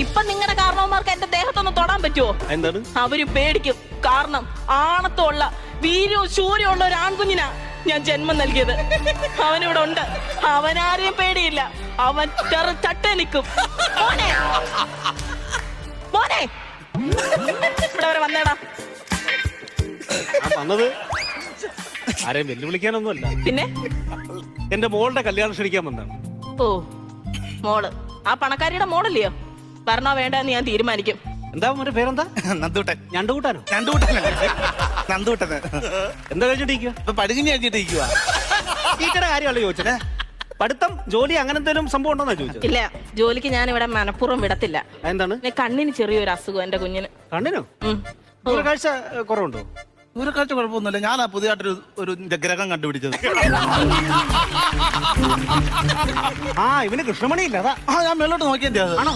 ഇപ്പൊ നിങ്ങളുടെ കാരണവന്മാർക്ക് എന്റെ ദേഹത്തൊന്ന് തൊടാൻ പറ്റുമോ? എന്താണ്? അവര് പേടിക്കും. കാരണം ആണത്തമുള്ള വീര്യവും ശൂര്യമുള്ള ഒരു ആൺകുഞ്ഞിനാ ഞാൻ ജന്മം നൽകിയത്. അവനിവിടെ ഉണ്ട്. അവനാരെയും പേടിയില്ല. അവൻ ചട്ട നിൽക്കും. മോനെ മോനെ ഇവിടെ വരെ വന്നേടാ. വന്നത് ആരെയും വെല്ലുവിളിക്കാനൊന്നുമല്ല, പിന്നെ എന്റെ മോളുടെ കല്യാണം ക്ഷണിക്കാൻ വന്നാണ്. ഓ മോള് ആ പണക്കാരിയുടെ മോളല്ലയോ? പറഞ്ഞോ വേണ്ടെന്ന് ഞാൻ തീരുമാനിക്കും. എന്താ മോന്റെ പേരെന്താ? നന്ദൂട്ടൻ. ഞണ്ടുകൂട്ടാനോ? നന്ദൂട്ടന്. എന്താ കഴിച്ചിട്ടിരിക്കുക? ഇപ്പൊ പടുകിഞ്ഞ് കഴിഞ്ഞിട്ടിരിക്കുക. ടീച്ചറുടെ കാര്യമല്ല ചോദിച്ചത്. പഠിത്തം ജോലി അങ്ങനെ എന്തെങ്കിലും സംഭവം ഉണ്ടോന്നാ ചോദിച്ചത്? ഇല്ല, ജോലിക്ക് ഞാൻ ഇവിടെ മനഃപൂർവ്വം വിടത്തില്ല. എന്താണ്? കണ്ണിന് ചെറിയൊരു അസുഖം എന്റെ കുഞ്ഞിന്. കണ്ണിനോ? ഉം. ദൂരക്കാഴ്ച കുറവുണ്ടോ? ദൂരക്കാഴ്ച കുഴപ്പമൊന്നുമില്ല. ഞാനാ പുതിയതായിട്ടൊരു ഒരു ഗ്രഹം കണ്ടുപിടിച്ചത്. ആ ഇവന് കൃഷ്ണമണി ഇല്ല, അതാ. ഞാൻ മേലോട്ട് നോക്കിയാ ആണോ?